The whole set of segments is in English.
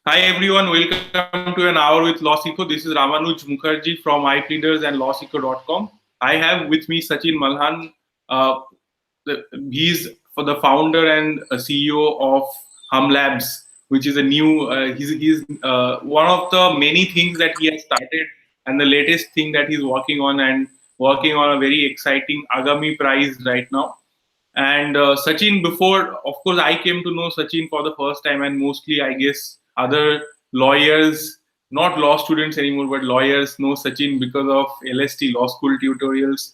Hi everyone, welcome to An Hour with LawSikho. This is Ramanuj Mukherjee from iPleaders and LawSikho.com. I have with me Sachin Malhan. Uh, he's for the founder and CEO of Humlabs, which is a new. He's one of the many things that he has started, and the latest thing that he's working on, and working on a very exciting Agami prize right now. And Sachin, before, of course, I came to know Sachin for the first time, and mostly, I guess, other lawyers, not law students anymore, but lawyers know Sachin because of LST, law school tutorials.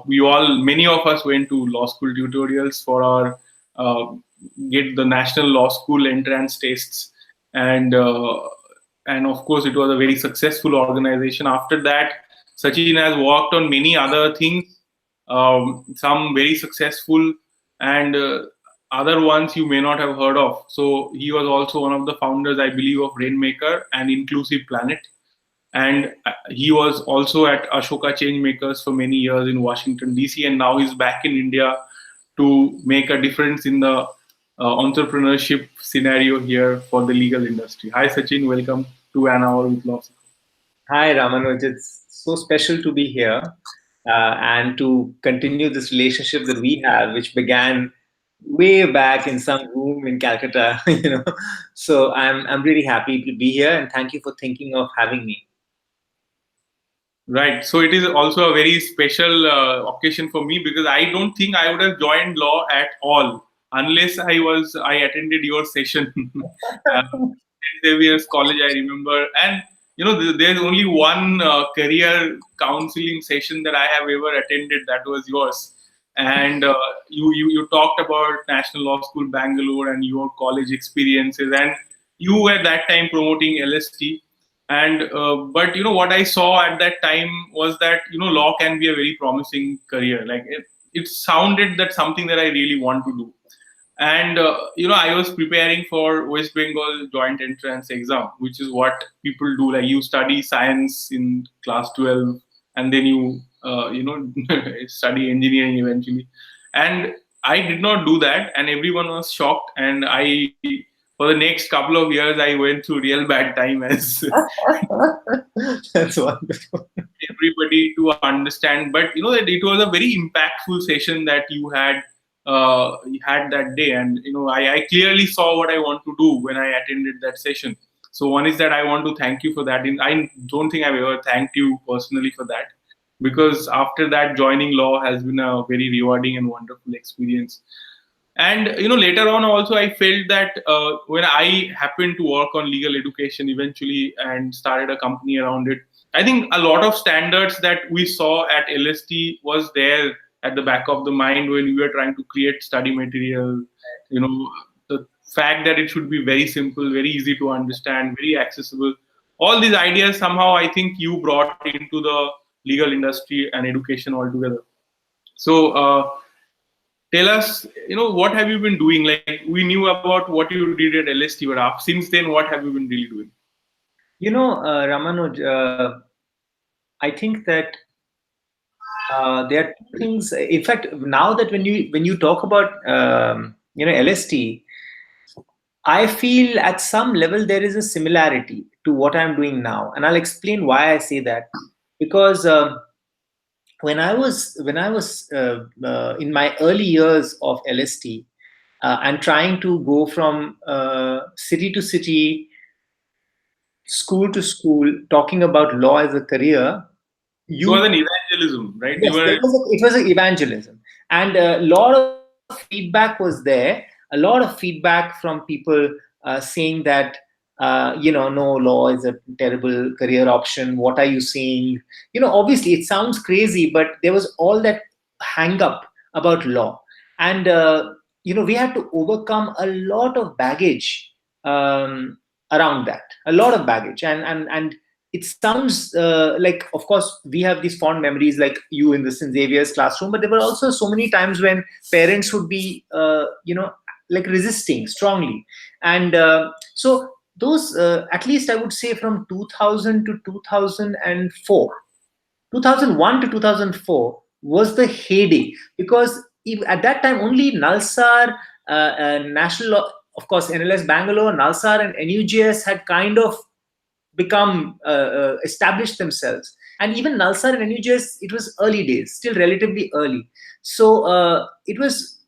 Many of us went to law school tutorials for our uh, get the national law school entrance tests, and of course, it was a very successful organization. After that, Sachin has worked on many other things, some very successful, and other ones you may not have heard of. So he was also one of the founders, I believe, of Rainmaker and Inclusive Planet. And he was also at Ashoka Changemakers for many years in Washington, D.C. And now he's back in India to make a difference in the entrepreneurship scenario here for the legal industry. Hi, Sachin. Welcome to An Hour with LawSikho. Hi, Ramanuj. It's so special to be here and to continue this relationship that we have, which began way back in some room in Calcutta. So I'm really happy to be here, and thank you for thinking of having me. Right. So it is also a very special occasion for me because I don't think I would have joined law at all unless I attended your session. St. Xavier's College, I remember, and there's only one career counseling session that I have ever attended. That was yours, and you talked about National Law School Bangalore and your college experiences, and you were that time promoting LST. And but what I saw at that time was that law can be a very promising career. Like it sounded that something that I really want to do. And I was preparing for West Bengal joint entrance exam, which is what people do. Like you study science in class 12, and then you study engineering eventually. And I did not do that, and everyone was shocked. And I, for the next couple of years, I went through real bad time as That's wonderful. everybody to understand. But that it was a very impactful session that you had that day, and I clearly saw what I want to do when I attended that session. So one is that I want to thank you for that. And I don't think I've ever thanked you personally for that, because after that, joining law has been a very rewarding and wonderful experience. And later on also I felt that when I happened to work on legal education eventually and started a company around it, I think a lot of standards that we saw at LST was there at the back of the mind when we were trying to create study material. The fact that it should be very simple, very easy to understand, very accessible, all these ideas somehow I think you brought into the legal industry and education altogether. So tell us, what have you been doing? Like we knew about what you did at LST, but since then, what have you been really doing? Ramanuj, I think that there are two things. In fact, now that when you talk about LST, I feel at some level there is a similarity to what I'm doing now, and I'll explain why I say that. Because when I was in my early years of LST and trying to go from city to city, school to school, talking about law as a career, It was an evangelism, right? You yes, were it was an evangelism, and a lot of feedback was there. A lot of feedback from people saying that no, law is a terrible career option. What are you saying? Obviously, it sounds crazy, but there was all that hang up about law, and we had to overcome a lot of baggage around that, a lot of baggage, and it sounds like, of course, we have these fond memories like you in the St. Xavier's classroom, but there were also so many times when parents would be, like resisting strongly. And so those, at least I would say from 2000 to 2004, 2001 to 2004 was the heyday, because at that time only Nalsar, National of course, NLS Bangalore, Nalsar, and NUJS had kind of become established themselves. And even Nalsar and NUJS, it was early days, still relatively early. So it was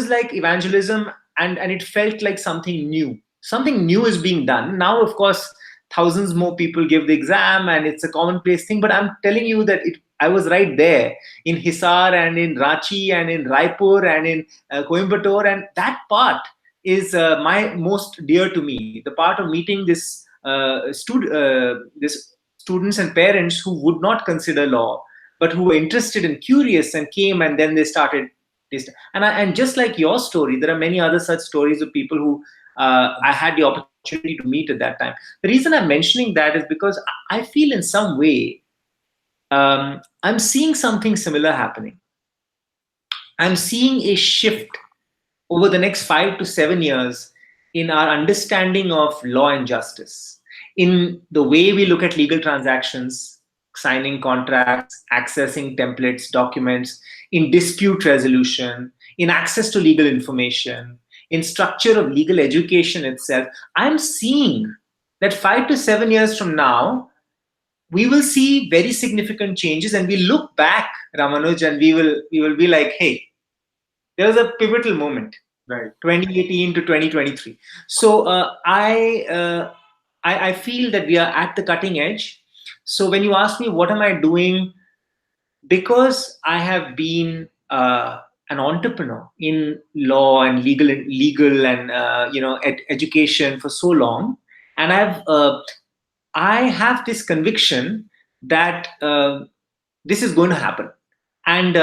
like evangelism, and it felt like something new. Something new is being done now. Of course, thousands more people give the exam, and it's a commonplace thing. But I'm telling you that I was right there in Hisar and in Ranchi and in Raipur and in Coimbatore, and that part is my most dear to me. The part of meeting this students and parents who would not consider law, but who were interested and curious and came, and then they started. And just like your story, there are many other such stories of people who I had the opportunity to meet at that time. The reason I'm mentioning that is because I feel in some way I'm seeing something similar happening. I'm seeing a shift over the next 5 to 7 years in our understanding of law and justice, in the way we look at legal transactions, signing contracts, accessing templates, documents, in dispute resolution, in access to legal information, in structure of legal education itself. I'm seeing that 5 to 7 years from now, we will see very significant changes, and we look back, Ramanuj, and we will be like, hey, there was a pivotal moment, Right. 2018 to 2023. So I feel that we are at the cutting edge. So when you ask me what am I doing, because I have been an entrepreneur in law and legal and education for so long, and I have this conviction that this is going to happen. And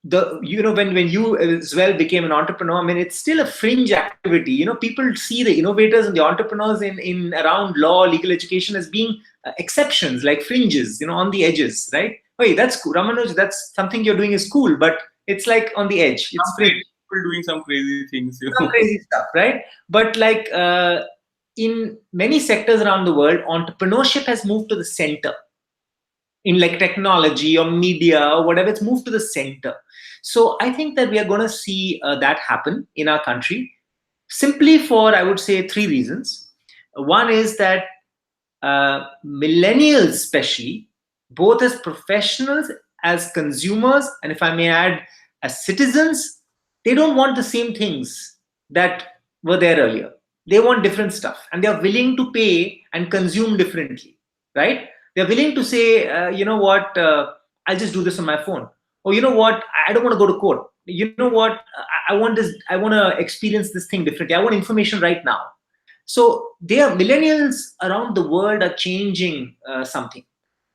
when you as well became an entrepreneur, I mean, it's still a fringe activity. People see the innovators and the entrepreneurs in around law, legal education as being exceptions, like fringes, on the edges, right? Hey, that's cool, Ramanuj. That's something you're doing is cool, but it's like on the edge. It's fringe. People doing some crazy things, Some crazy stuff, right? But like in many sectors around the world, entrepreneurship has moved to the center. In like technology or media or whatever, it's moved to the center. So I think that we are going to see that happen in our country, simply for, I would say, 3 reasons. One is that millennials, especially, both as professionals, as consumers, and if I may add, as citizens, they don't want the same things that were there earlier. They want different stuff, and they are willing to pay and consume differently, right? They're willing to say, you know what, I'll just do this on my phone. Or you know what, I don't want to go to court. You know what, I want this. I want to experience this thing differently. I want information right now. So millennials around the world are changing something.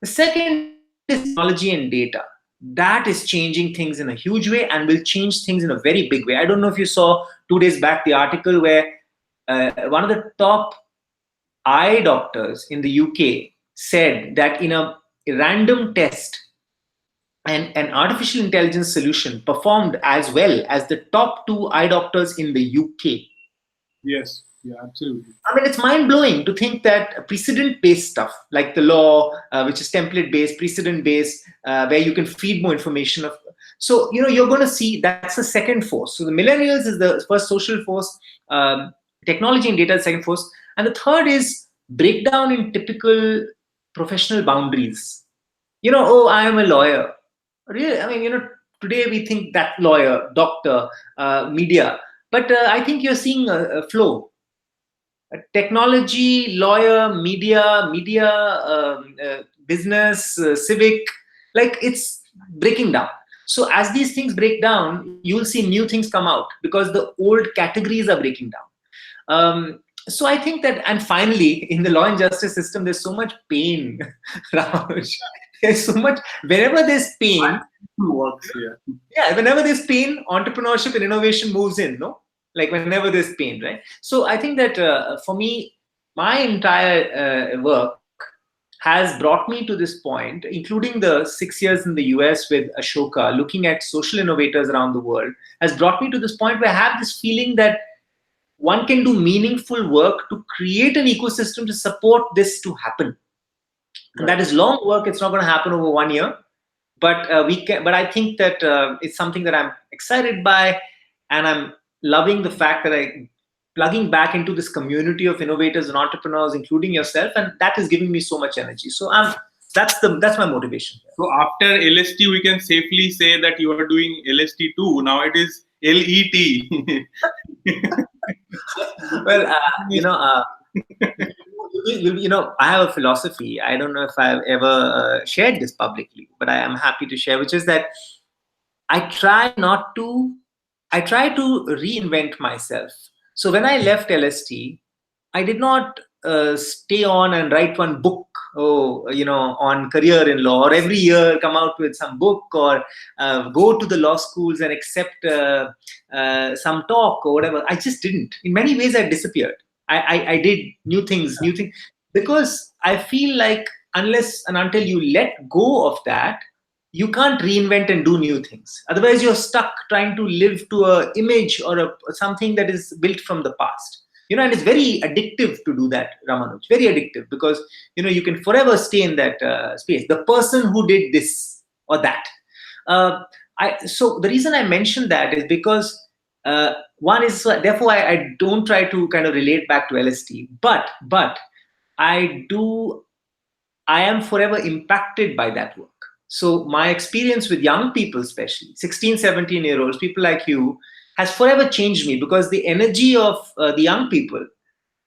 The second is technology and data. That is changing things in a huge way and will change things in a very big way. I don't know if you saw 2 days back the article where one of the top eye doctors in the UK said that in a random test, an artificial intelligence solution performed as well as the top 2 eye doctors in the UK. Yes, yeah, absolutely. I mean, it's mind-blowing to think that precedent-based stuff, like the law, which is template-based, precedent-based, where you can feed more information. So, you're going to see that's the second force. So the millennials is the first social force, technology and data is the second force. And the third is breakdown in typical professional boundaries. I am a lawyer. Really, I mean, today we think that lawyer, doctor, media. But I think you're seeing a flow. Technology, lawyer, media, business, civic, like it's breaking down. So as these things break down, you'll see new things come out because the old categories are breaking down. So I think that, and finally, in the law and justice system, there's so much pain, Raj. There's so much, wherever there's pain, works, yeah, whenever there's pain, entrepreneurship and innovation moves in, no? Like whenever there's pain, right? So I think that for me, my entire work has brought me to this point, including the 6 years in the US with Ashoka, looking at social innovators around the world, has brought me to this point where I have this feeling that one can do meaningful work to create an ecosystem to support this to happen. And that is long work. It's not going to happen over 1 year, but we can. But I think that it's something that I'm excited by, and I'm loving the fact that I plugging back into this community of innovators and entrepreneurs, including yourself, and that is giving me so much energy. So that's my motivation. So after LST, we can safely say that you are doing LST too. Now it is LET. Well, I have a philosophy. I don't know if I've ever shared this publicly, but I am happy to share, which is that I try not to, I try to reinvent myself. So when I left LST, I did not stay on and write one book, on career in law, or every year come out with some book, or go to the law schools and accept some talk or whatever. I just didn't. In many ways, I disappeared. I did new things, because I feel like unless and until you let go of that, you can't reinvent and do new things. Otherwise, you're stuck trying to live to a image or something that is built from the past. And it's very addictive to do that, Ramanuj. Very addictive, because you can forever stay in that space. The person who did this or that. So the reason I mentioned that is because one is, therefore I don't try to kind of relate back to LST, but I do. I am forever impacted by that work. So my experience with young people, especially 16, 17-year-olds, people like you, has forever changed me, because the energy of the young people,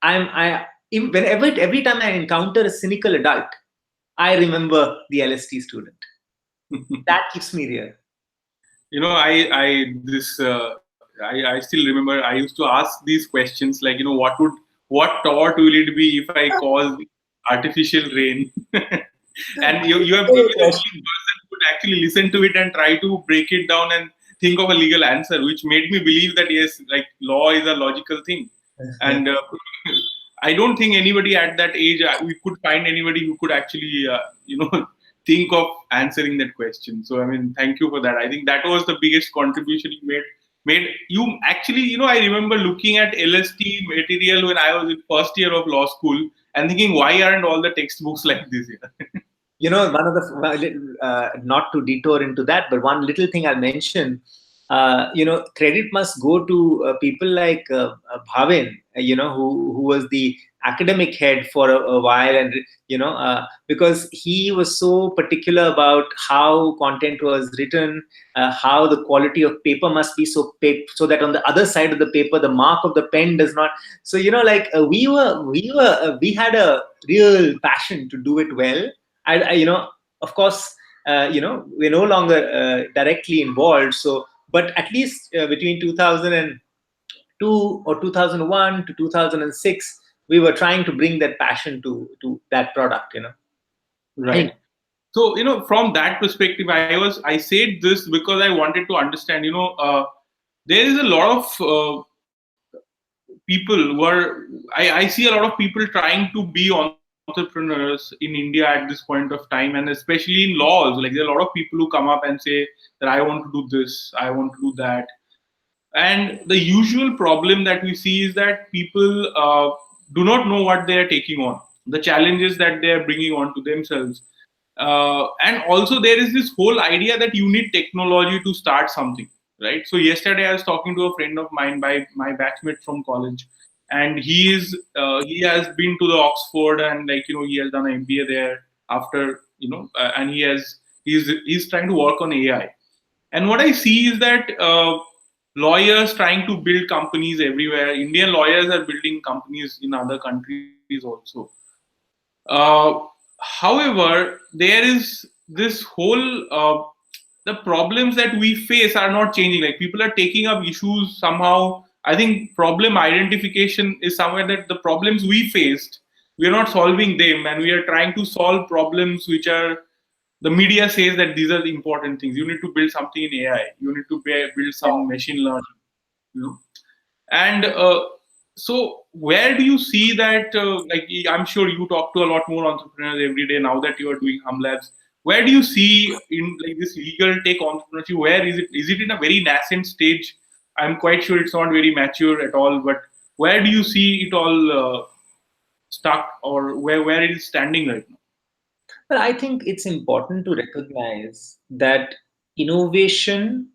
every time I encounter a cynical adult, I remember the LST student. That keeps me real. I still remember I used to ask these questions like, what tort will it be if I cause artificial rain? And you have been the only person who could actually listen to it and try to break it down and think of a legal answer, which made me believe that yes, like law is a logical thing. And I don't think anybody at that age, we could find anybody who could actually, think of answering that question. So, I mean, thank you for that. I think that was the biggest contribution you made. You actually, I remember looking at LST material when I was in first year of law school and thinking, why aren't all the textbooks like this here? One of the not to detour into that, but one little thing I'll mention. Credit must go to people like Bhavin, who was the academic head for a while, and because he was so particular about how content was written, how the quality of paper must be, so that on the other side of the paper, the mark of the pen does not. So we had a real passion to do it well. Of course, we're no longer directly involved. So, but at least between 2002 or 2001 to 2006, we were trying to bring that passion to that product. Right. So, from that perspective, I said this because I wanted to understand, there is a lot of people who are, I see a lot of people trying to be entrepreneurs in India at this point of time, and especially in laws. Like, there are a lot of people who come up and say that I want to do this, I want to do that. And the usual problem that we see is that people do not know what they are taking on, the challenges that they are bringing on to themselves. And also, there is this whole idea that you need technology to start something, right? So, yesterday I was talking to a friend of mine, by my batchmate from college, and he has been to the Oxford, and he has done an MBA there after, and he's trying to work on AI. And what I see is that lawyers trying to build companies everywhere. Indian lawyers are building companies in other countries also. Uh, However, there is this whole the problems that we face are not changing. Like, people are taking up issues somehow. I think problem identification is somewhere that the problems we faced, we are not solving them, and we are trying to solve problems which are, the media says that these are the important things. You need to build something in AI. You need to build some machine learning. And so, where do you see that? Like, I'm sure you talk to a lot more entrepreneurs every day now that you are doing Humlabs. Where do you see in, like, this legal tech entrepreneurship? Where is it? Is it in a very nascent stage? I'm quite sure it's not very mature at all. But where do you see it all stuck, or where it is standing right now? But I think it's important to recognize that innovation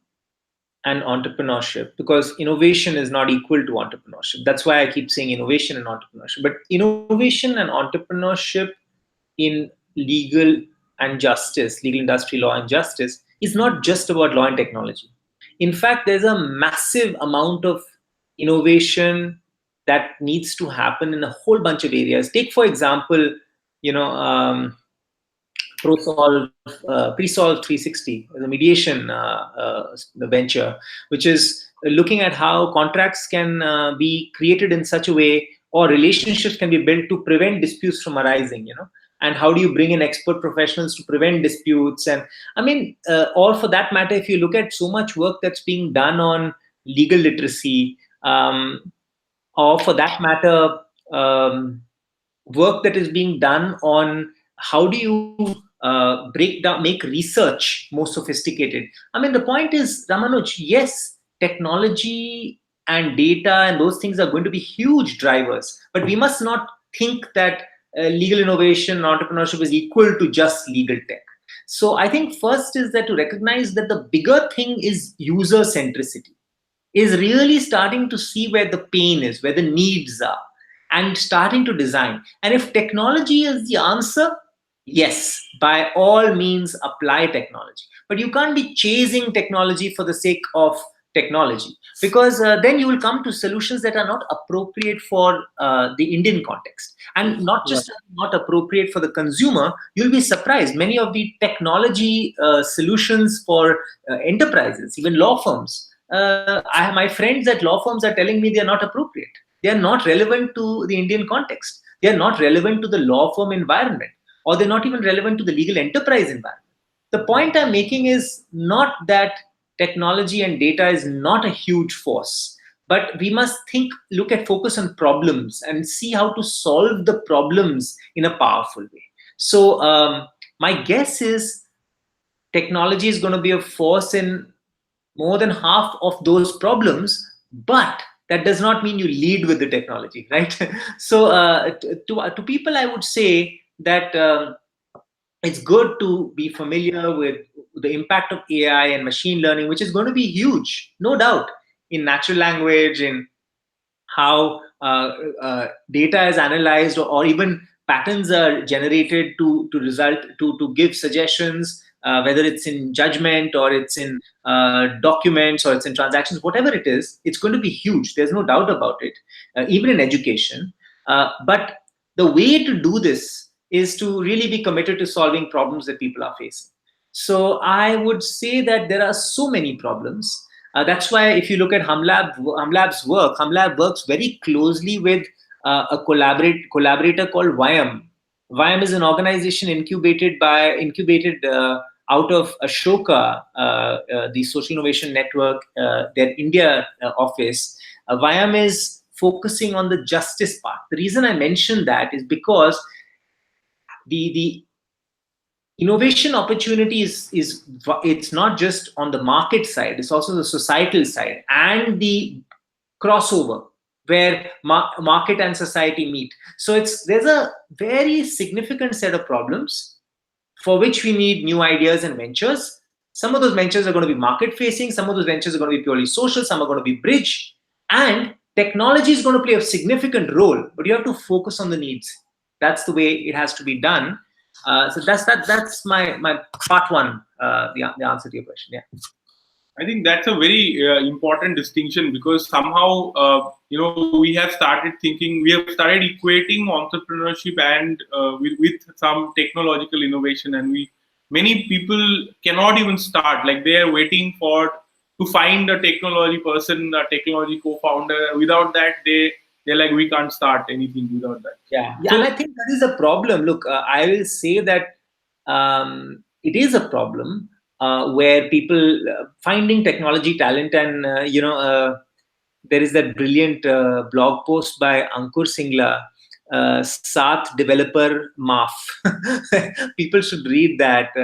and entrepreneurship, because innovation is not equal to entrepreneurship. That's why I keep saying innovation and entrepreneurship. But innovation and entrepreneurship in legal and justice, legal industry law and justice, is not just about law and technology. In fact, there's a massive amount of innovation that needs to happen in a whole bunch of areas. Take, for example, you know, Pre-Solve 360 is a mediation venture, which is looking at how contracts can be created in such a way, or relationships can be built to prevent disputes from arising. And how do you bring in expert professionals to prevent disputes? And I mean, or for that matter, if you look at so much work that's being done on legal literacy, or for that matter, work that is being done on how do you break down, make research more sophisticated. I mean, the point is, Ramanuj, yes, technology and data and those things are going to be huge drivers, but we must not think that legal innovation and entrepreneurship is equal to just legal tech. So I think first is that to recognize that the bigger thing is user centricity, is really starting to see where the pain is, where the needs are, and starting to design. And if technology is the answer, yes, by all means, apply technology. But you can't be chasing technology for the sake of technology, because then you will come to solutions that are not appropriate for the Indian context, and not just not appropriate for the consumer. You'll be surprised. Many of the technology solutions for enterprises, even law firms, I have my friends at law firms are telling me they are not appropriate. They are not relevant to the Indian context. They are not relevant to the law firm environment, or they're not even relevant to the legal enterprise environment. The point I'm making is not that technology and data is not a huge force, but we must focus on problems and see how to solve the problems in a powerful way. So my guess is technology is going to be a force in more than half of those problems, but that does not mean you lead with the technology, right? So to people, I would say that it's good to be familiar with the impact of AI and machine learning, which is going to be huge, no doubt, in natural language, in how data is analyzed, or even patterns are generated to give suggestions, whether it's in judgment or it's in documents or it's in transactions, whatever it is, it's going to be huge. There's no doubt about it, even in education. But the way to do this is to really be committed to solving problems that people are facing. So I would say that there are so many problems. That's why if you look at Humlab's work, Humlab works very closely with a collaborator called YM. YM is an organization incubated out of Ashoka, the Social Innovation Network, their India office. YM is focusing on the justice part. The reason I mention that is because the innovation opportunity is it's not just on the market side, it's also the societal side and the crossover where market and society meet. So there's a very significant set of problems for which we need new ideas and ventures. Some of those ventures are going to be market facing, some of those ventures are going to be purely social, some are going to be bridge, and technology is going to play a significant role, but you have to focus on the needs. That's the way it has to be done. So that's my part one, the answer to your question. Yeah. I think that's a very important distinction, because somehow, we have started equating entrepreneurship and with some technological innovation, and many people cannot even start. Like, they are waiting to find a technology person, a technology co-founder. Without that, they're like, we can't start anything without that. Yeah, and I think that is a problem. Look, I will say that it is a problem. Where people finding technology talent, and there is that brilliant blog post by Ankur Singla, Saath Developer Maaf. People should read that.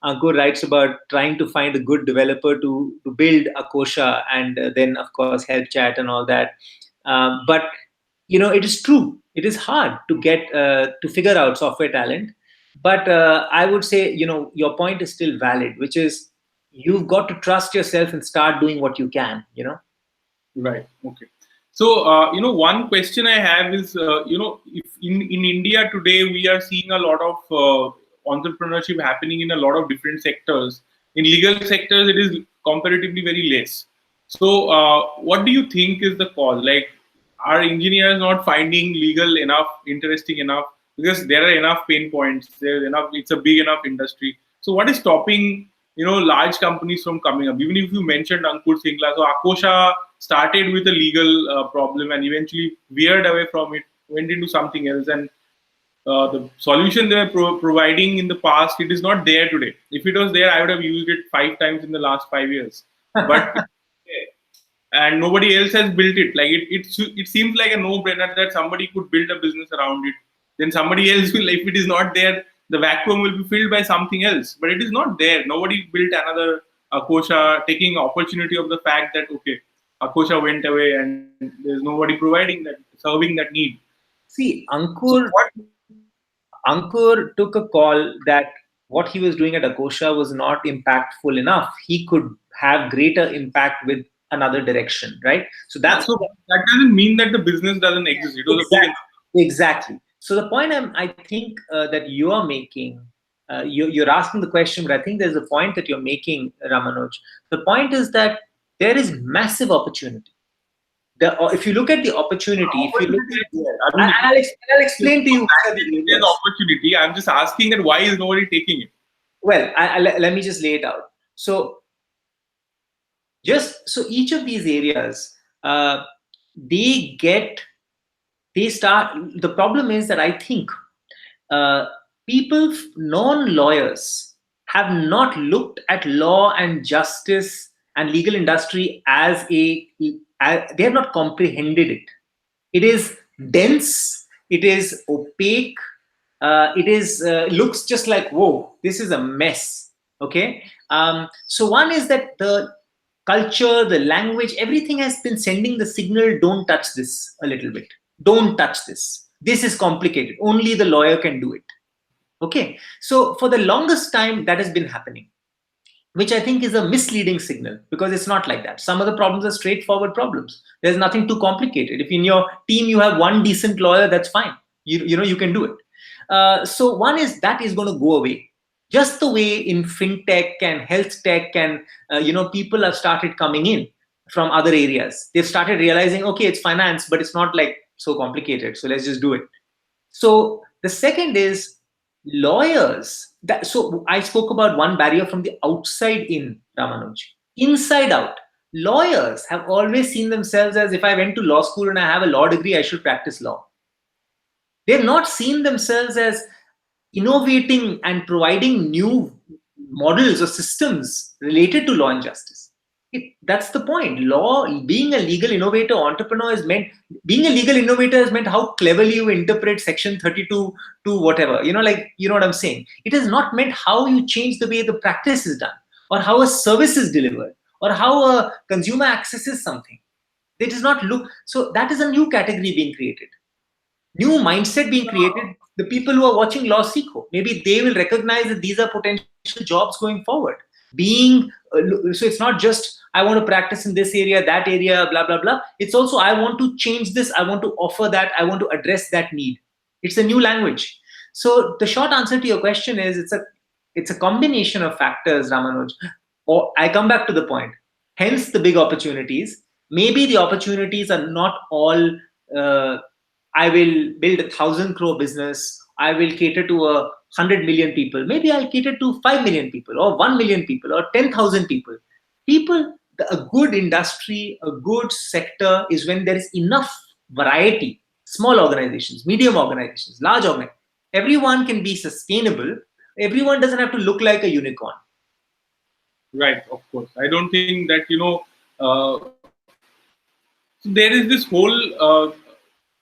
Ankur writes about trying to find a good developer to build a Kosha, and then of course help chat and all that. But it is true. It is hard to get to figure out software talent. But I would say, your point is still valid, which is you've got to trust yourself and start doing what you can, Right. Okay. So, one question I have is, if in India today we are seeing a lot of entrepreneurship happening in a lot of different sectors. In legal sectors, it is comparatively very less. So, what do you think is the cause? Like, are engineers not finding legal enough, interesting enough? Because there are enough pain points. There's enough. It's a big enough industry. So, what is stopping large companies from coming up? Even if you mentioned Ankur Singla, so Akosha started with a legal problem and eventually veered away from it, went into something else, and the solution they were providing in the past, it is not there today. If it was there, I would have used it 5 times in the last 5 years. But and nobody else has built it. Like it seems like a no-brainer that somebody could build a business around it. Then somebody else will, if it is not there, the vacuum will be filled by something else. But it is not there. Nobody built another Akosha, taking opportunity of the fact that okay, Akosha went away and there's nobody providing that, serving that need. See, So what? Ankur took a call that what he was doing at Akosha was not impactful enough. He could have greater impact with another direction, right? So Yeah, that's so that doesn't mean that the business doesn't exist. It was a big. exactly. So the point I think that you are making, you're asking the question, but I think there's a point that you're making, Ramanoj. The point is that there is massive opportunity. If you look at the opportunity, if you look Opportunity at, is there. I mean, I'll explain to you which are the there's areas. opportunity. I'm just asking that why is nobody taking it? Well, let me just lay it out. So each of these areas, they get, they start. The problem is that I think uh, people, non-lawyers, have not looked at law and justice and legal industry as they have not comprehended it. It is dense, it is opaque, it is looks just like, whoa, this is a mess. Okay. So one is that the culture, the language, everything has been sending the signal, don't touch this a little bit. Don't touch this. This is complicated. Only the lawyer can do it. Okay. So for the longest time, that has been happening, which I think is a misleading signal, because it's not like that. Some of the problems are straightforward problems. There's nothing too complicated. If in your team you have one decent lawyer, that's fine. You can do it. So one is that is going to go away. Just the way in fintech and health tech and people have started coming in from other areas. They've started realizing, okay, it's finance, but it's not like so complicated. So let's just do it. So the second is lawyers. So I spoke about one barrier from the outside in, Ramanuj. Inside out, lawyers have always seen themselves as, if I went to law school and I have a law degree, I should practice law. They've not seen themselves as innovating and providing new models or systems related to law and justice. That's the point. Law, being a legal innovator, entrepreneur is meant, being a legal innovator is meant how cleverly you interpret section 32 to whatever, what I'm saying. It is not meant how you change the way the practice is done, or how a service is delivered, or how a consumer accesses something. It is not look. So that is a new category being created, new mindset being created. The people who are watching LawSikho, maybe they will recognize that these are potential jobs going forward. So it's not just I want to practice in this area, that area, blah blah blah. It's also I want to change this, I want to offer that, I want to address that need. It's a new language. So the short answer to your question is it's a combination of factors, Ramanuj. Or I come back to the point. Hence the big opportunities. Maybe the opportunities are not all. I will build 1,000 crore business. I will cater to 100 million people. Maybe I'll cater to 5 million people, or 1 million people, or 10,000 people. A good industry, a good sector is when there is enough variety. Small organizations, medium organizations, large organizations. Everyone can be sustainable. Everyone doesn't have to look like a unicorn. Right, of course. I don't think that so there is this whole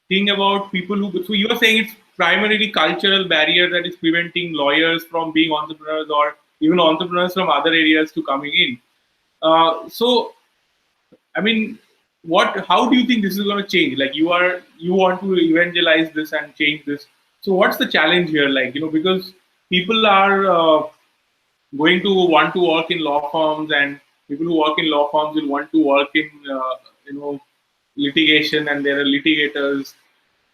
thing about people who. So you are saying it's primarily cultural barrier that is preventing lawyers from being entrepreneurs, or even entrepreneurs from other areas to coming in. So I mean, what? How do you think this is going to change? Like you want to evangelize this and change this. So what's the challenge here? Like because people are going to want to work in law firms, and people who work in law firms will want to work in you know litigation, and there are litigators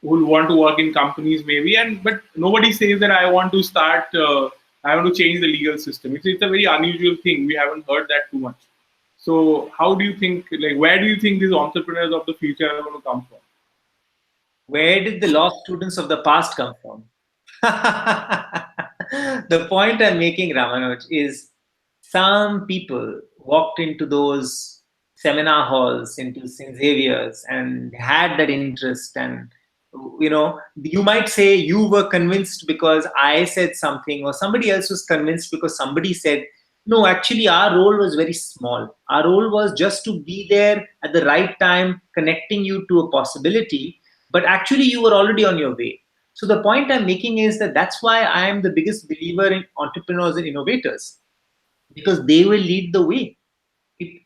who will want to work in companies maybe, and but nobody says that I want to start I want to change the legal system. It's a very unusual thing. We haven't heard that too much. So how do you think, like, where do you think these entrepreneurs of the future are going to come from? Where did the law students of the past come from? The point I'm making, Ramanuj, is some people walked into those seminar halls, into St. Xavier's, and had that interest. And, you might say you were convinced because I said something, or somebody else was convinced because somebody said, no, actually, our role was very small. Our role was just to be there at the right time, connecting you to a possibility. But actually, you were already on your way. So the point I'm making is that that's why I am the biggest believer in entrepreneurs and innovators, because they will lead the way.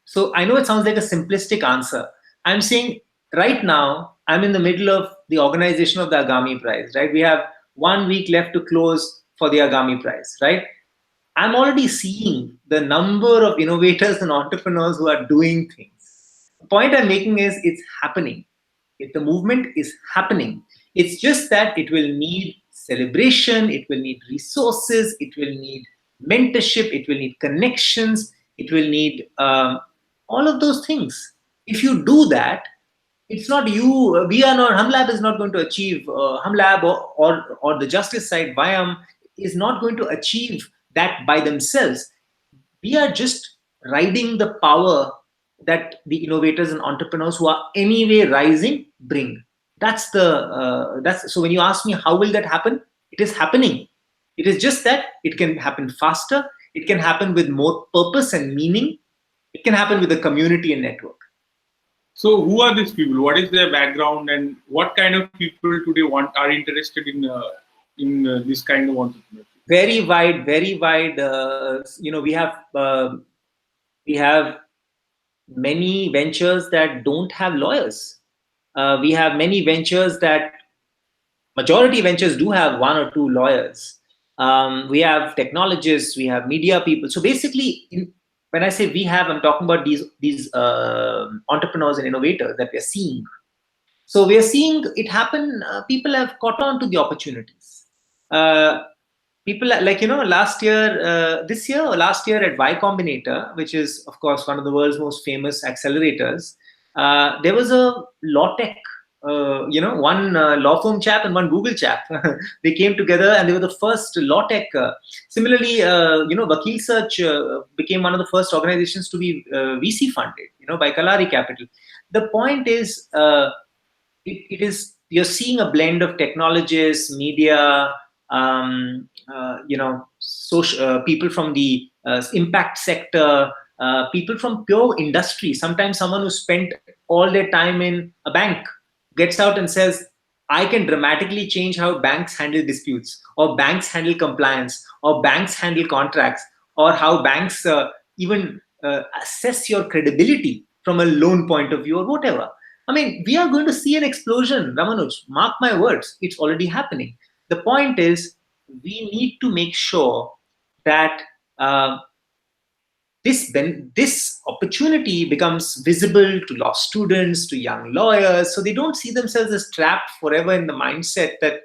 So I know it sounds like a simplistic answer. I'm saying right now, I'm in the middle of the organization of the Agami Prize, right? We have 1 week left to close for the Agami Prize, right? I'm already seeing the number of innovators and entrepreneurs who are doing things. The point I'm making is it's happening. If the movement is happening, it's just that it will need celebration, it will need resources, it will need mentorship, it will need connections, it will need all of those things. If you do that, it's not you. We are not. Humlab is not going to achieve. Humlab or the justice side, Vyam, is not going to achieve that by themselves. We are just riding the power that the innovators and entrepreneurs who are anyway rising bring. That's so when you ask me how will that happen, it is happening. It is just that it can happen faster, it can happen with more purpose and meaning, it can happen with a community and network. So who are these people? What is their background, and what kind of people today are interested in this kind of entrepreneurship? Very wide, very wide. We have many ventures that don't have lawyers. We have many ventures that majority ventures do have one or two lawyers. We have technologists, we have media people. So basically, when I say we have, I'm talking about these entrepreneurs and innovators that we're seeing. So we are seeing it happen. People have caught on to the opportunities. People like this year or last year at Y Combinator, which is of course one of the world's most famous accelerators, there was a law tech, one law firm chap and one Google chap. They came together and they were the first law tech. Similarly, Vakil Search became one of the first organizations to be VC funded, by Kalari Capital. The point is, it is, you're seeing a blend of technologists, media, social people from the impact sector, people from pure industry. Sometimes someone who spent all their time in a bank gets out and says, I can dramatically change how banks handle disputes, or banks handle compliance, or banks handle contracts, or how banks even assess your credibility from a loan point of view, or whatever. I mean, we are going to see an explosion, Ramanuj. Mark my words, it's already happening. The point is, we need to make sure that this opportunity becomes visible to law students, to young lawyers, so they don't see themselves as trapped forever in the mindset that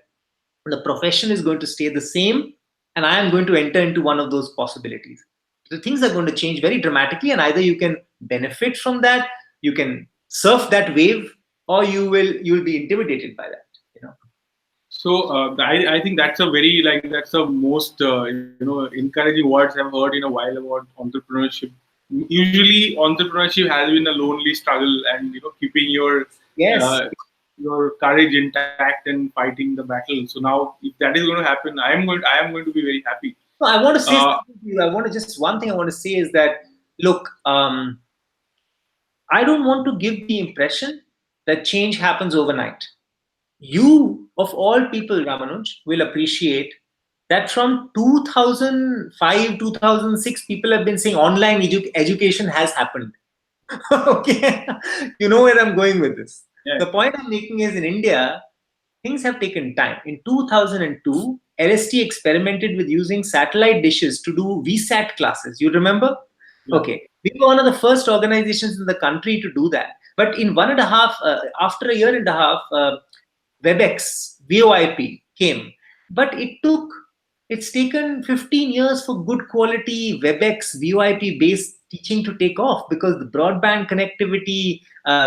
the profession is going to stay the same and I am going to enter into one of those possibilities. The things are going to change very dramatically, and either you can benefit from that, you can surf that wave, or you will be intimidated by that. So I think that's a very, like, that's the most encouraging words I've heard in a while about entrepreneurship. Usually, entrepreneurship has been a lonely struggle, and keeping Yes. uh, your courage intact and fighting the battle. So now, if that is going to happen, I am going to be very happy. No, I want to say Uh, something to you. I want to just one thing I want to say is that, look, I don't want to give the impression that change happens overnight. You, of all people, Ramanuj, will appreciate that from 2005, 2006, people have been saying online education has happened. Okay, you know where I'm going with this. yeah. The point I'm making is, in India, things have taken time. In 2002, LST experimented with using satellite dishes to do VSAT classes. You remember? Yeah. Okay. We were one of the first organizations in the country to do that. But in 1.5, after a year and a half, WebEx, VoIP came. But it's taken 15 years for good quality WebEx, VoIP based teaching to take off, because the broadband connectivity,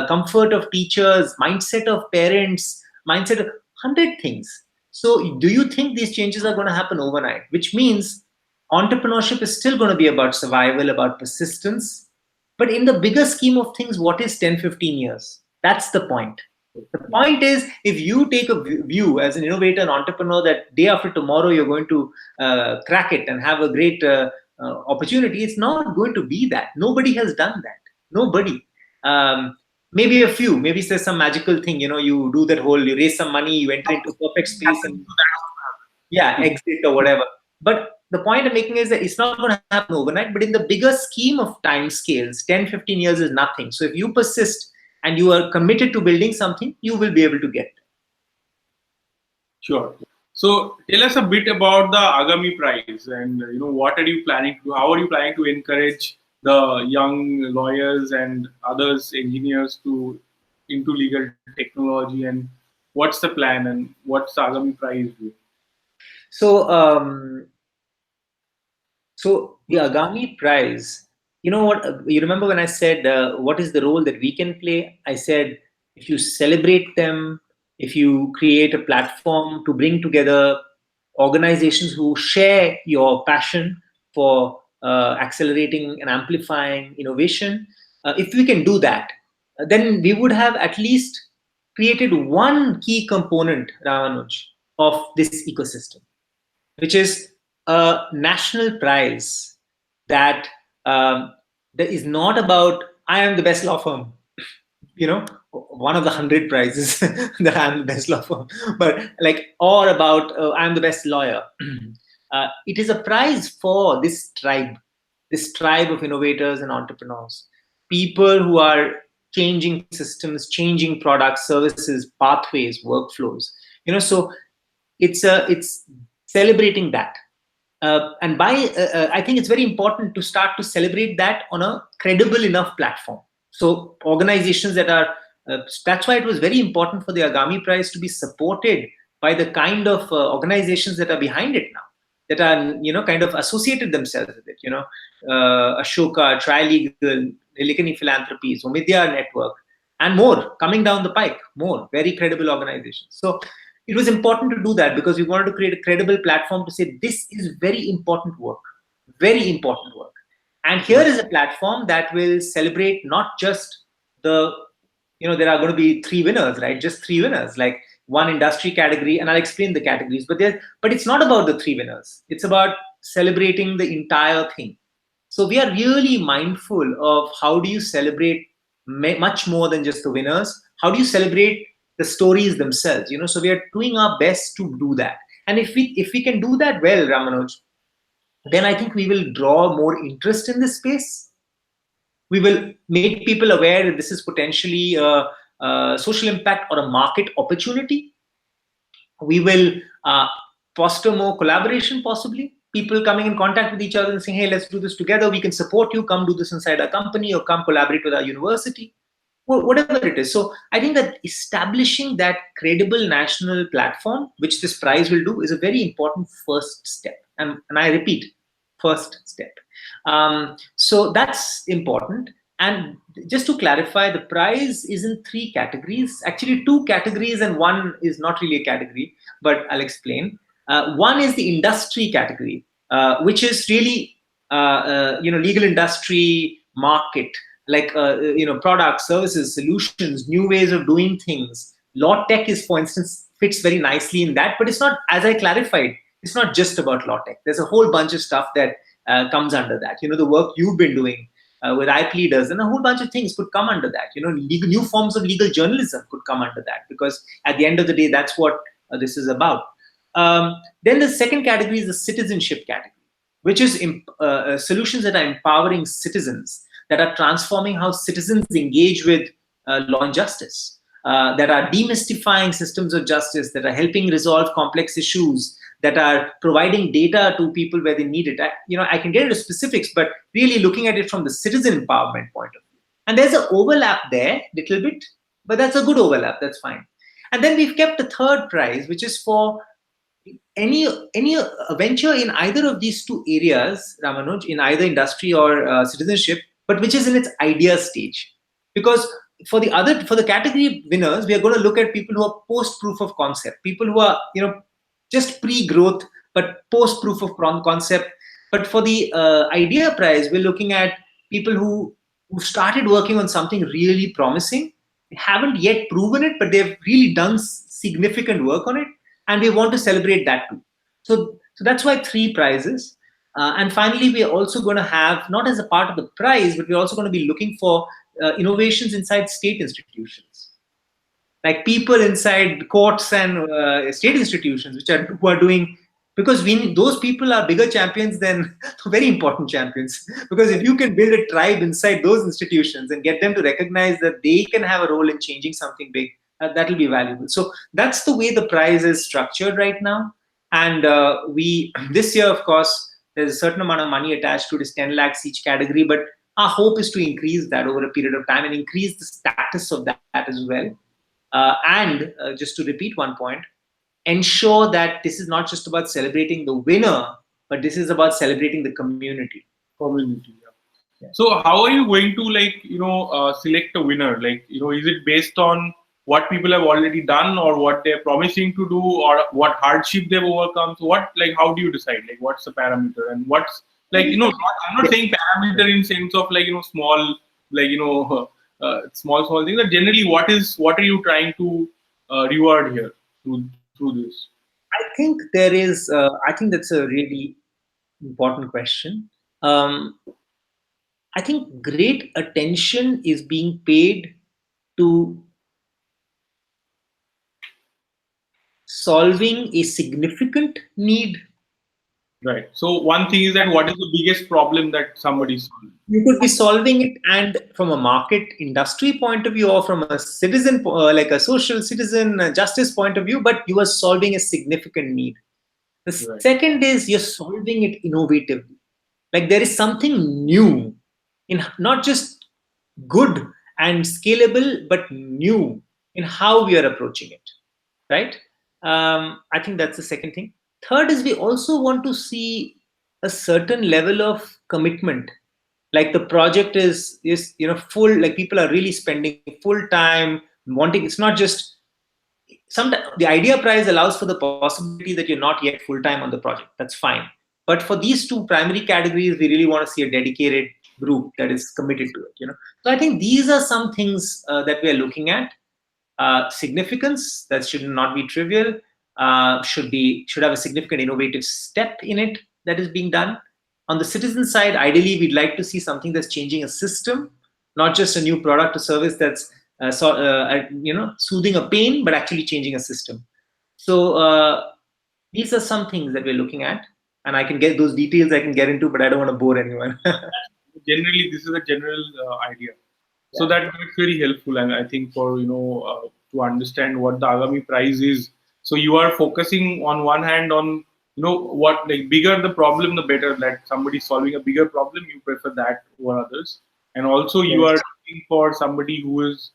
comfort of teachers, mindset of parents, mindset of 100 things. So do you think these changes are going to happen overnight? Which means entrepreneurship is still going to be about survival, about persistence. But in the bigger scheme of things, what is 10, 15 years? That's the point. The point is, if you take a view as an innovator and entrepreneur that day after tomorrow you're going to crack it and have a great opportunity, it's not going to be that. Nobody has done that. Nobody. Maybe a few. Maybe there's some magical thing. You do that whole, you raise some money, you enter into perfect space, and exit or whatever. But the point I'm making is that it's not going to happen overnight. But in the bigger scheme of time scales, 10, 15 years is nothing. So if you persist and you are committed to building something, you will be able to get. Sure. So tell us a bit about the Agami Prize, and what are you planning to do? How are you planning to encourage the young lawyers and others engineers into legal technology, and what's the plan and what's the Agami Prize do? So the Agami Prize, you know what? You remember when I said what is the role that we can play? I said if you celebrate them, if you create a platform to bring together organizations who share your passion for accelerating and amplifying innovation, if we can do that, then we would have at least created one key component, Ramanuj, of this ecosystem, which is a national prize that that is not about I am the best law firm, one of the 100 prizes that I'm the best law firm, but or about I'm the best lawyer. It is a prize for this tribe of innovators and entrepreneurs, people who are changing systems, changing products, services, pathways, workflows. So it's celebrating that. And I think it's very important to start to celebrate that on a credible enough platform. So organizations that are, that's why it was very important for the Agami Prize to be supported by the kind of organizations that are behind it now, that are, kind of associated themselves with it, Ashoka, Trilegal, Lilikani Philanthropies, Omidya Network, and more coming down the pike, more very credible organizations. So it was important to do that because we wanted to create a credible platform to say this is very important work. And here is a platform that will celebrate not just there are going to be 3 winners, right? Just 3 winners, like one industry category, and I'll explain the categories. But it's not about the 3 winners. It's about celebrating the entire thing. So we are really mindful of how do you celebrate much more than just the winners. How do you celebrate the stories themselves? So we are doing our best to do that. And if we can do that well, Ramanuj, then I think we will draw more interest in this space. We will make people aware that this is potentially a social impact or a market opportunity. We will foster more collaboration, possibly. People coming in contact with each other and saying, hey, let's do this together. We can support you. Come do this inside our company or come collaborate with our university. Whatever it is. So I think that establishing that credible national platform, which this prize will do, is a very important first step. And I repeat, first step. So that's important. And just to clarify, the prize is in 3 categories, actually 2 categories, and one is not really a category, but I'll explain. One is the industry category, which is really, legal industry market, like, products, services, solutions, new ways of doing things. Law tech is, for instance, fits very nicely in that, but it's not, as I clarified, it's not just about law tech. There's a whole bunch of stuff that comes under that. The work you've been doing with IP leaders and a whole bunch of things could come under that. New forms of legal journalism could come under that, because at the end of the day, that's what this is about. Then the second category is the citizenship category, which is solutions that are empowering citizens, that are transforming how citizens engage with law and justice, that are demystifying systems of justice, that are helping resolve complex issues, that are providing data to people where they need it. I can get into specifics, but really looking at it from the citizen empowerment point of view. And there's an overlap there, little bit, but that's a good overlap. That's fine. And then we've kept a third prize, which is for any venture in either of these two areas, Ramanuj, in either industry or citizenship, but which is in its idea stage. Because for the category winners, we are going to look at people who are post proof of concept, people who are just pre-growth but post proof of concept. But for the idea prize, we're looking at people who started working on something really promising, haven't yet proven it, but they've really done significant work on it, and we want to celebrate that too. So that's why 3 prizes. And finally, we're also going to have, not as a part of the prize, but we're also going to be looking for innovations inside state institutions, like people inside courts and state institutions, who are doing, because those people are bigger champions than very important champions. Because if you can build a tribe inside those institutions and get them to recognize that they can have a role in changing something big, that will be valuable. So that's the way the prize is structured right now. And this year, of course, there's a certain amount of money attached to it. It's 10 lakhs each category, but our hope is to increase that over a period of time and increase the status of that as well. And just to repeat one point, ensure that this is not just about celebrating the winner, but this is about celebrating the community. Yeah. So how are you going to select a winner? Is it based on what people have already done, or what they're promising to do, or what hardship they've overcome? So how do you decide? What's the parameter, and what's I'm not saying parameter in sense of small small things, but generally what are you trying to reward here through this? I think I think that's a really important question. I think great attention is being paid to solving a significant need. Right. So one thing is that what is the biggest problem that somebody's solving? You could be solving it, and from a market industry point of view, or from a citizen, like a social citizen justice point of view, but you are solving a significant need. The Right. second is you're solving it innovatively. Like there is something new, in not just good and scalable, but new in how we are approaching it. Right? I think that's the second thing. Third is we also want to see a certain level of commitment. Like the project is full, like people are really spending full time wanting. It's not just sometimes the idea prize allows for the possibility that you're not yet full time on the project. That's fine. But for these 2 primary categories, we really want to see a dedicated group that is committed to it. So I think these are some things that we are looking at. Significance, that should not be trivial. Should have a significant innovative step in it that is being done. On the citizen side, ideally, we'd like to see something that's changing a system, not just a new product or service that's soothing a pain, but actually changing a system. So these are some things that we're looking at, and I can get those details I can get into, but I don't want to bore anyone. Generally, this is a general idea. Yeah. So that's very helpful, and I think for to understand what the Agami prize is. So you are focusing on one hand on what, bigger the problem, the better. That somebody solving a bigger problem, you prefer that over others, and also you are looking for somebody who is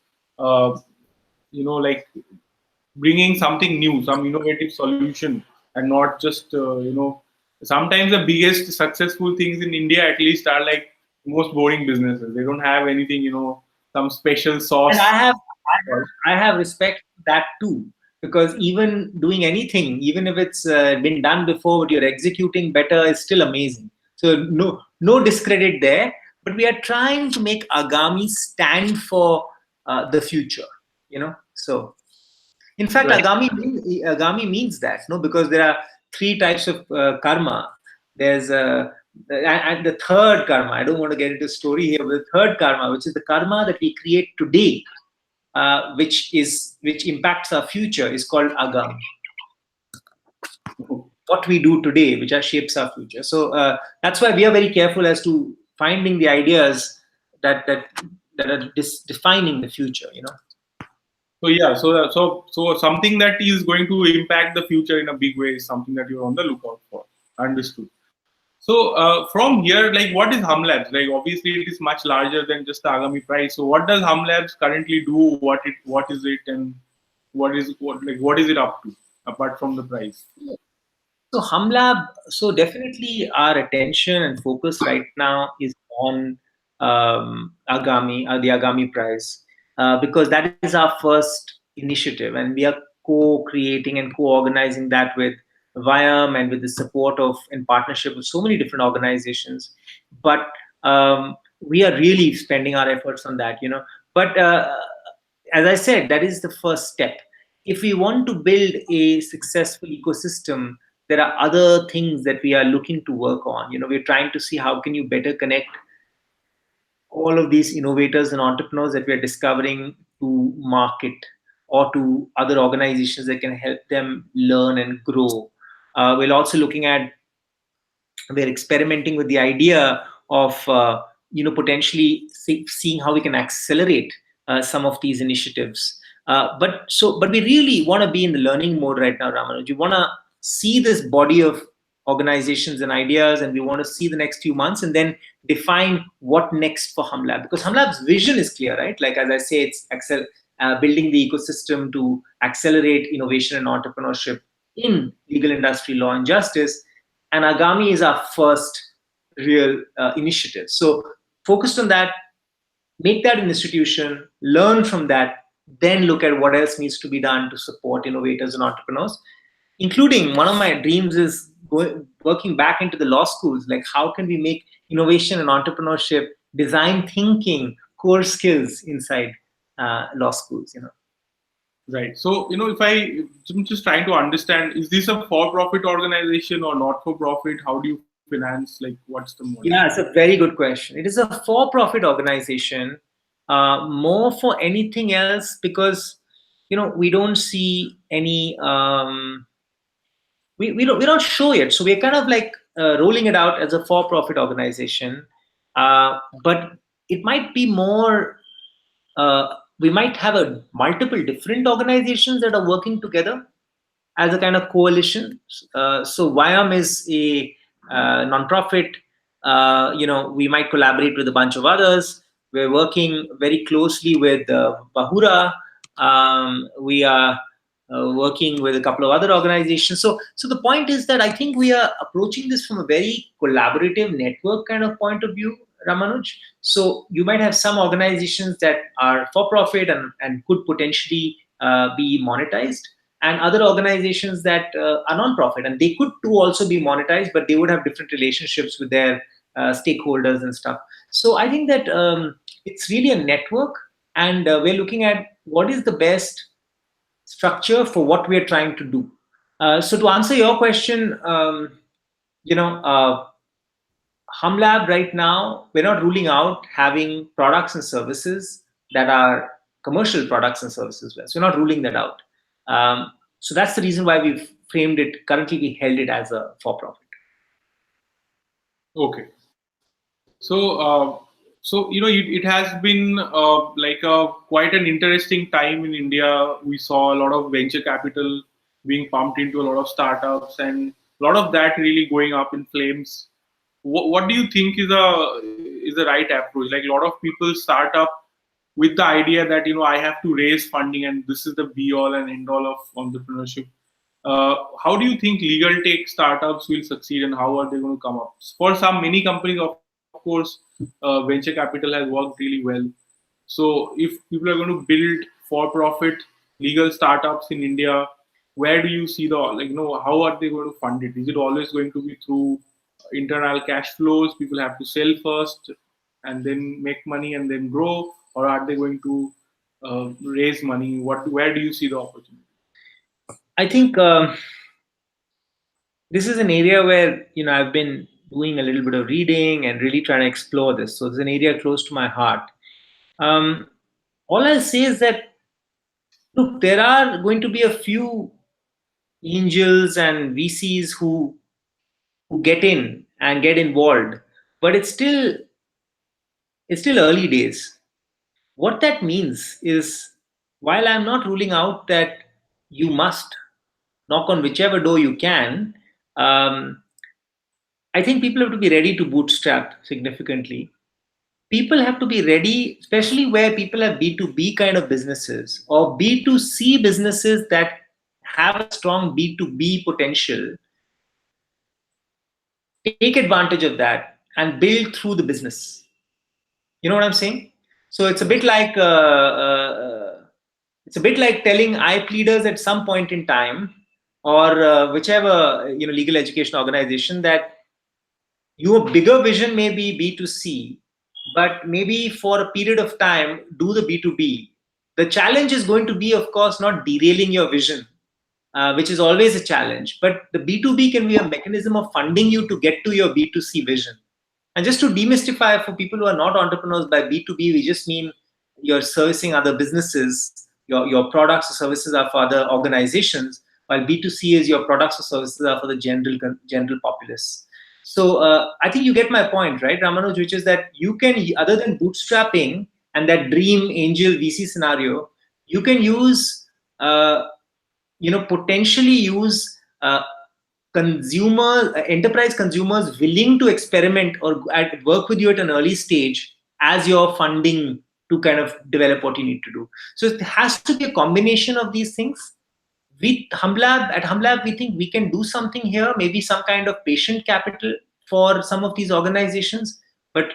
bringing something new, some innovative solution, and not just sometimes the biggest successful things in India at least are like most boring businesses. They don't have anything, some special sauce. And I have respect for that too, because even doing anything, even if it's been done before, but you're executing better, is still amazing. So no discredit there, but we are trying to make Agami stand for the future, So in fact, right. Agami means that, because there are 3 types of karma. There's and the third karma. I don't want to get into story here, but the third karma, which is the karma that we create today, which impacts our future, is called Agami. What we do today, which shapes our future. So that's why we are very careful as to finding the ideas that are defining the future. So yeah, so something that is going to impact the future in a big way is something that you're on the lookout for. Understood. So from here, like, what is Humlabs? Like, obviously, it is much larger than just the Agami price. So what does Humlabs currently do? What is it, and what is it up to apart from the price? So Humlab, so definitely our attention and focus right now is on Agami, the Agami Prize, because that is our first initiative, and we are co-creating and co-organizing that with Viam and with the support of in partnership with so many different organizations. But we are really spending our efforts on that, you know. But as I said, that is the first step. If we want to build a successful ecosystem, there are other things that we are looking to work on. You know, we're trying to see how can you better connect all of these innovators and entrepreneurs that we are discovering to market or to other organizations that can help them learn and grow. We're also looking at we're experimenting with the idea of potentially seeing how we can accelerate some of these initiatives. But we really want to be in the learning mode right now, Ramanuj. We want to see this body of organizations and ideas, and we want to see the next few months and then define what next for Humlab, because Humlab's vision is clear, right? Like, as I say, it's building the ecosystem to accelerate innovation and entrepreneurship in legal industry, law, and justice. And Agami is our first real initiative. So focused on that, make that an institution, learn from that, then look at what else needs to be done to support innovators and entrepreneurs. Including, one of my dreams is working back into the law schools. Like, how can we make innovation and entrepreneurship, design thinking, core skills inside law schools? You know. Right. So, if I'm just trying to understand, is this a for-profit organization or not-for-profit? How do you finance? Like, what's the model? Yeah, it's a very good question. It is a for-profit organization, more for anything else, because we don't see any we don't show it, so we're kind of like rolling it out as a for-profit organization, but it might be more. We might have a multiple different organizations that are working together as a kind of coalition. So Viam is a non-profit. We might collaborate with a bunch of others. We're working very closely with Bahura. We are working with a couple of other organizations. So the point is that I think we are approaching this from a very collaborative network kind of point of view, Ramanuj. So you might have some organizations that are for profit and could potentially be monetized, and other organizations that are non-profit, and they could too also be monetized, but they would have different relationships with their stakeholders and stuff. So I think that it's really a network, and we're looking at what is the best structure for what we're trying to do. So to answer your question, you know uh, Humlab right now, we're not ruling out having products and services that are commercial products and services. So we're not ruling that out. So that's the reason why we've framed it. Currently, we held it as a for-profit. Okay. So it has been like quite an interesting time in India. We saw a lot of venture capital being pumped into a lot of startups, and a lot of that really going up in flames. What do you think is the right approach? Like, a lot of people start up with the idea that I have to raise funding, and this is the be all and end all of entrepreneurship. How do you think legal tech startups will succeed, and how are they going to come up? For some many companies, of course, venture capital has worked really well. So if people are going to build for-profit legal startups in India, where do you see the how are they going to fund it? Is it always going to be through internal cash flows? People have to sell first and then make money and then grow, or are they going to raise money? Where do you see the opportunity? I think this is an area where I've been doing a little bit of reading and really trying to explore this. So it's an area close to my heart. Um, all I'll say is that, look, there are going to be a few angels and VCs who get in and get involved, but it's still early days. What that means is while I'm not ruling out that you must knock on whichever door you can, um, I think people have to be ready to bootstrap significantly. People have to be ready, especially where people have B2B kind of businesses or B2C businesses that have a strong B2B potential. Take advantage of that and build through the business. You know what I'm saying? So it's a bit like telling I pleaders at some point in time, or whichever legal education organization, that your bigger vision may be B2C, but maybe for a period of time, do the B2B. The challenge is going to be, of course, not derailing your vision, which is always a challenge, but the B2B can be a mechanism of funding you to get to your B2C vision. And just to demystify for people who are not entrepreneurs, by B2B, we just mean you're servicing other businesses, your products or services are for other organizations, while B2C is your products or services are for the general populace. So I think you get my point, right, Ramanuj, which is that you can, other than bootstrapping and that dream angel VC scenario, you can use, potentially use enterprise consumers willing to experiment or work with you at an early stage as your funding to kind of develop what you need to do. So it has to be a combination of these things. At Humlab, we think we can do something here, maybe some kind of patient capital for some of these organizations. But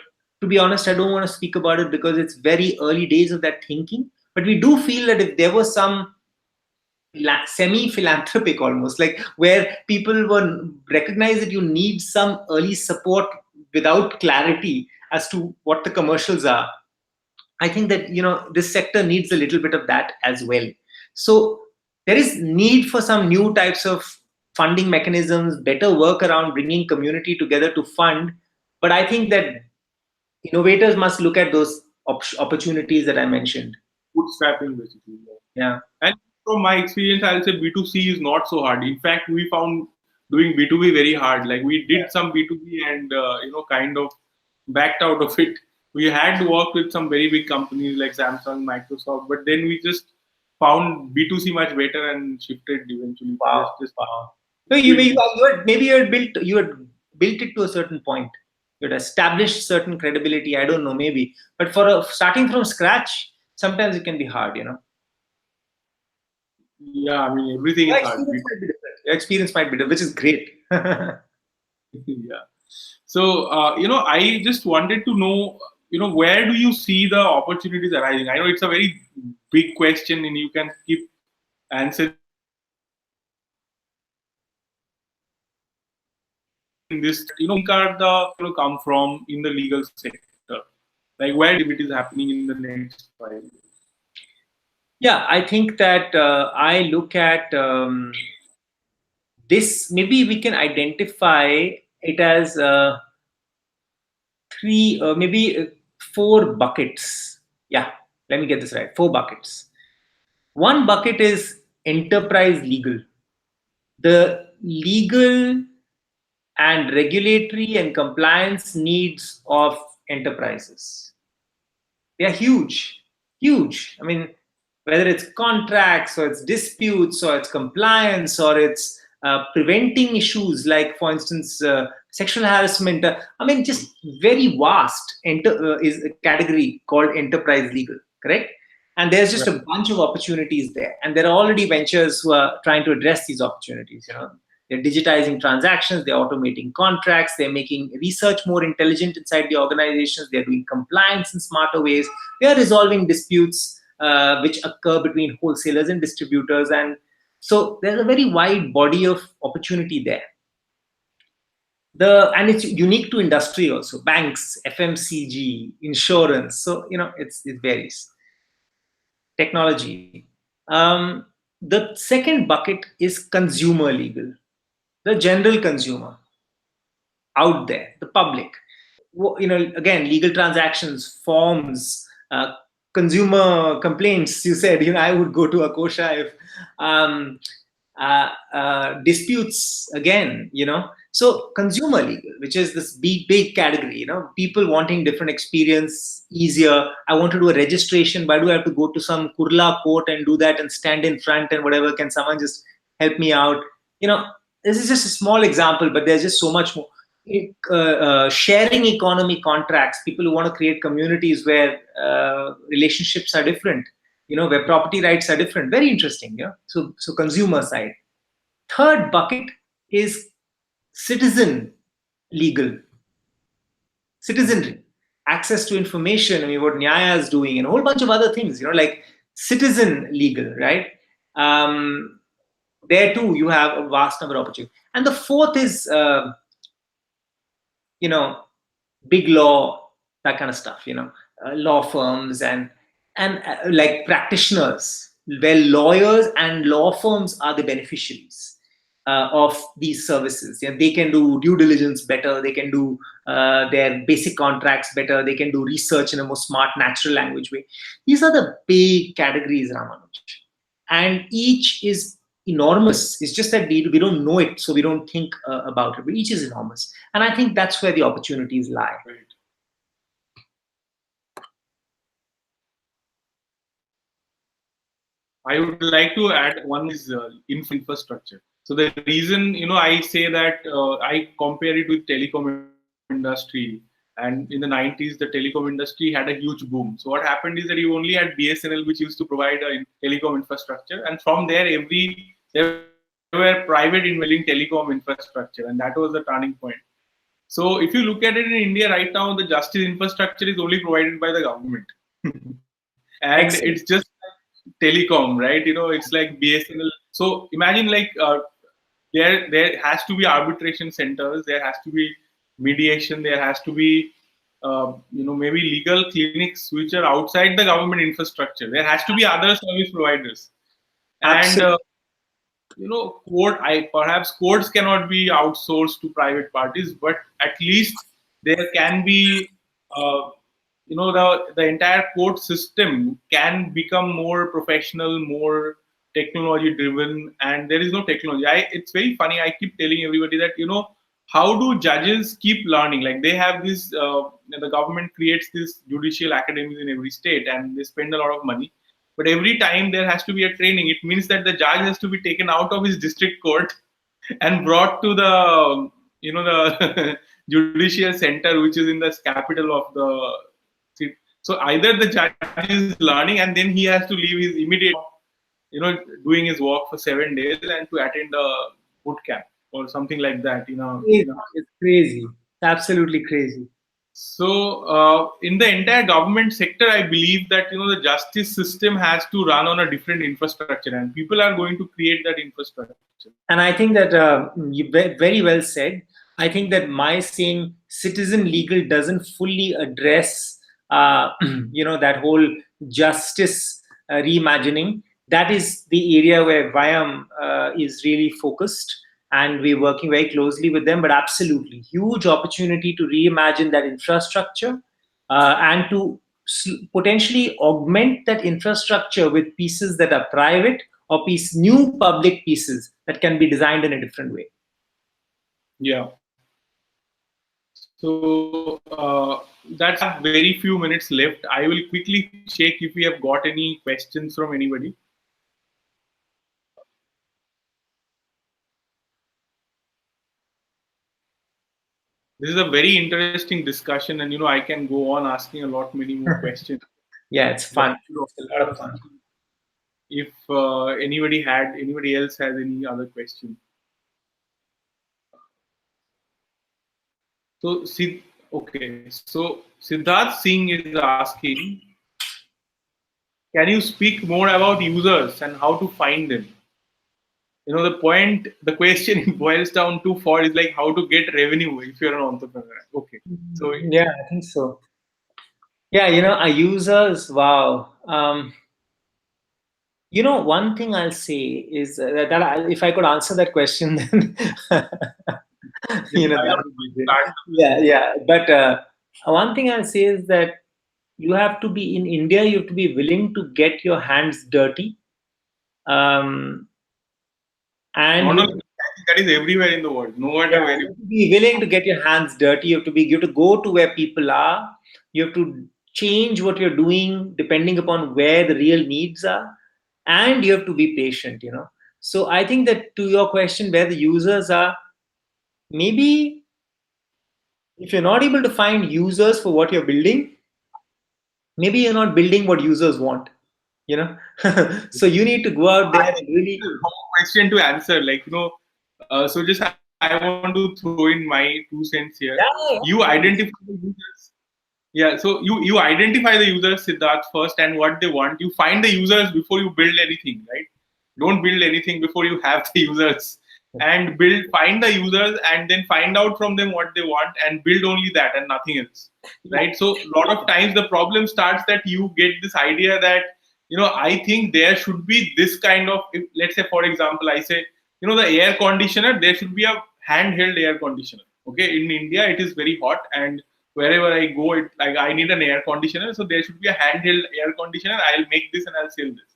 to be honest, I don't want to speak about it because it's very early days of that thinking. But we do feel that if there was some semi-philanthropic, almost like where people will recognize that you need some early support without clarity as to what the commercials are, I think that this sector needs a little bit of that as well. So there is need for some new types of funding mechanisms, better work around bringing community together to fund. But I think that innovators must look at those opportunities that I mentioned. Bootstrapping, basically. Yeah. And from my experience, I'll say B2C is not so hard. In fact, we found doing B2B very hard. Like we did some B2B and kind of backed out of it. We had to work with some very big companies like Samsung, Microsoft, but then we just found B2C much better and shifted eventually. Wow. Just Wow. No, you had built it to a certain point. You had established certain credibility. I don't know, maybe, but starting from scratch, sometimes it can be hard. Yeah, I mean everything is hard. Your experience might be different, which is great. Yeah. So, I just wanted to know, where do you see the opportunities arising? I know it's a very big question and you can keep answering this. Think are the come from in the legal sector? Like where activities happening in the next 5 years? Yeah, I think that I look at this. Maybe we can identify it as maybe four buckets. Yeah, let me get this right. Four buckets. One bucket is enterprise legal. The legal and regulatory and compliance needs of enterprises. They are huge, huge. I mean, whether it's contracts or it's disputes or it's compliance or it's preventing issues like, for instance, sexual harassment. I mean, just very vast is a category called enterprise legal, correct? And there's just a bunch of opportunities there. And there are already ventures who are trying to address these opportunities. They're digitizing transactions, they're automating contracts, they're making research more intelligent inside the organizations, they're doing compliance in smarter ways, they are resolving disputes which occur between wholesalers and distributors. And so there's a very wide body of opportunity there. And it's unique to industry also, banks, FMCG, insurance. So, it varies. Technology. The second bucket is consumer legal, the general consumer out there, the public. Again, legal transactions, forms, consumer complaints. You said, I would go to Akosha if disputes again, so consumer legal, which is this big category, people wanting different experience easier. I want to do a registration. Why do I have to go to some Kurla court and do that and stand in front and whatever? Can someone just help me out? This is just a small example, but there's just so much more. Sharing economy contracts, people who want to create communities where relationships are different, where property rights are different. Very interesting. So consumer side. Third bucket is citizen legal, citizenry, access to information. I mean, what Nyaya is doing, and a whole bunch of other things. Like citizen legal, right? There too, you have a vast number of opportunities. And the fourth is, big law, that kind of stuff. Law firms and like practitioners, where lawyers and law firms are the beneficiaries of these services. They can do due diligence better. They can do their basic contracts better. They can do research in a more smart, natural language way. These are the big categories, Ramanuj. And each is enormous. It's just that we don't know it, so we don't think about it. But each is enormous. And I think that's where the opportunities lie. Right. I would like to add one is infrastructure. So the reason, I say that I compare it with telecom industry, and in the 90s, the telecom industry had a huge boom. So what happened is that you only had BSNL, which used to provide telecom infrastructure, and from there, there were private investing telecom infrastructure, and that was the turning point. So if you look at it in India right now, the justice infrastructure is only provided by the government. And Excellent. it's just telecom, right? It's like BSNL. So imagine like there has to be arbitration centers, there has to be mediation, there has to be maybe legal clinics which are outside the government infrastructure. There has to be other service providers, and perhaps courts cannot be outsourced to private parties, but at least there can be the entire court system can become more professional, more technology driven, and there is no technology. It's very funny. I keep telling everybody that how do judges keep learning? Like they have this, the government creates this judicial academies in every state, and they spend a lot of money. But every time there has to be a training, it means that the judge has to be taken out of his district court and brought to the the judicial center, which is in the capital of the city. So either the judge is learning and then he has to leave his immediate, doing his work for 7 days and to attend a boot camp or something like that. It's crazy. Absolutely crazy. So in the entire government sector, I believe that the justice system has to run on a different infrastructure, and people are going to create that infrastructure. And I think that you very well said. I think that my saying citizen legal doesn't fully address that whole justice reimagining. That is the area where VIAM is really focused, and we're working very closely with them. But absolutely, huge opportunity to reimagine that infrastructure and to potentially augment that infrastructure with pieces that are private or new public pieces that can be designed in a different way. Yeah. So that's very few minutes left. I will quickly check if we have got any questions from anybody. This is a very interesting discussion, and I can go on asking a lot many more questions. Yeah, it's fun. It's a lot of fun. If anybody else has any other question. So so Siddharth Singh is asking, can you speak more about users and how to find them? The question boils down to is like how to get revenue if you're an entrepreneur. Okay. So yeah, I think so. Yeah, our users, wow. One thing I'll say is that if I could answer that question, then yeah. But one thing I'll say is that you have to be in India. You have to be willing to get your hands dirty, And Not only that is everywhere in the world, no matter yeah, where you you. have to be willing to get your hands dirty. You have to go to where people are. You have to change what you're doing depending upon where the real needs are, and you have to be patient. So I think that to your question, where the users are, maybe if you're not able to find users for what you're building, maybe you're not building what users want. You know, so you need to go out there I and really. question to answer, like so just I want to throw in my 2 cents here. Yeah, You yeah, identify please. the users. Yeah, so you identify the users, Siddharth, first, and what they want. You find the users before you build anything, right? Don't build anything before you have the users, and find the users, and then find out from them what they want, and build only that and nothing else, right? So a lot of times the problem starts that you get this idea that I think there should be this kind of, let's say for example, I say the air conditioner, there should be a handheld air conditioner. Okay, in India it is very hot, and wherever I go, it like I need an air conditioner, so there should be a handheld air conditioner. I'll make this and I'll sell this.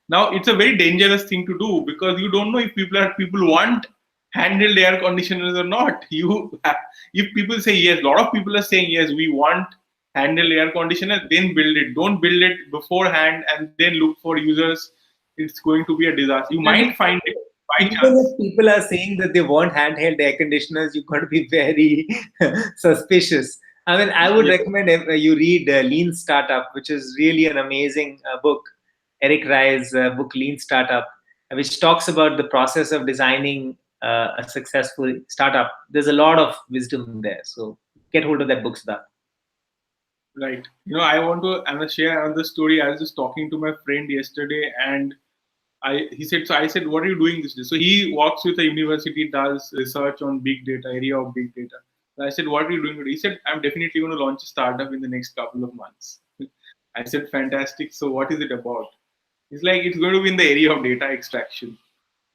Now it's a very dangerous thing to do because you don't know if people want handheld air conditioners or not. If people say yes, a lot of people are saying yes, we want handheld air conditioner, then build it. Don't build it beforehand and then look for users. It's going to be a disaster. You might find it by Even chance. if people are saying that they want handheld air conditioners, you've got to be very suspicious. I mean, I would Yeah, recommend if you read Lean Startup, which is really an amazing book. Eric Rye's book, Lean Startup, which talks about the process of designing a successful startup. There's a lot of wisdom there. So get hold of that book, Siddharth. right. I want to share another story. I was just talking to my friend yesterday, and he said, so I said, what are you doing this day? So he works with a university, does research on big data, area of big data. So I said, what are you doing today? He said, I'm definitely going to launch a startup in the next couple of months. I said, fantastic. So what is it about? He's like, it's going to be in the area of data extraction.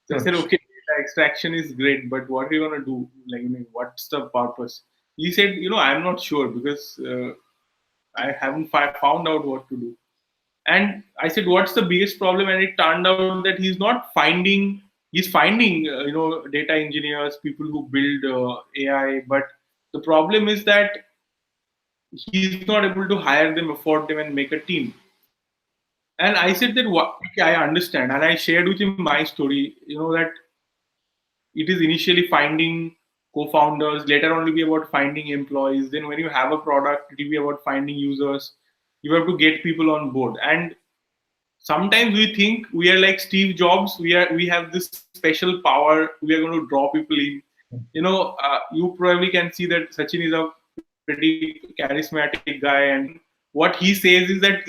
So I said, okay, data extraction is great, but what are you going to do? Like, what's the purpose? He said, I'm not sure because I haven't found out what to do. And I said, what's the biggest problem? And it turned out that he's finding data engineers, people who build AI, but the problem is that he's not able to hire them, afford them, and make a team. And I said that okay, I understand, and I shared with him my story. That it is initially finding co-founders, later on it will be about finding employees. Then when you have a product, it will be about finding users. You have to get people on board, and sometimes we think we are like Steve Jobs. We have this special power. We are going to draw people in. You probably can see that Sachin is a pretty charismatic guy, and what he says is that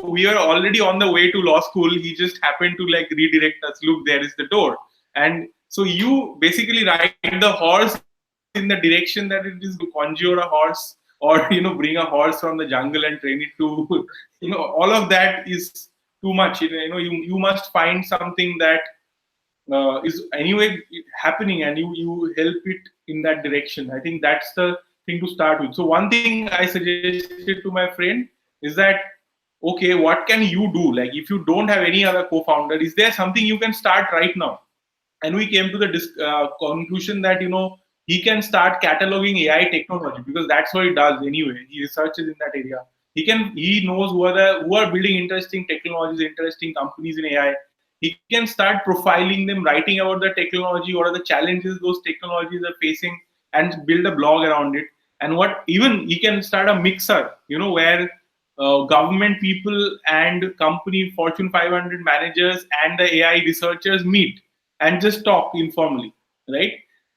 we are already on the way to law school. He just happened to like redirect us. Look, there is the door, and so you basically ride the horse in the direction that it is going. You conjure a horse, or bring a horse from the jungle and train it to all of that is too much. You must find something that is anyway happening, and you help it in that direction. I think that's the thing to start with. So one thing I suggested to my friend is that, okay, what can you do? Like, if you don't have any other co-founder, is there something you can start right now? And we came to the conclusion that he can start cataloging AI technology, because that's what he does anyway. He researches in that area. He knows who are building interesting technologies, interesting companies in AI. He can start profiling them, writing about the technology, what are the challenges those technologies are facing, and build a blog around it. And what even he can start a mixer, where government people and company Fortune 500 managers and the AI researchers meet and just talk informally, right?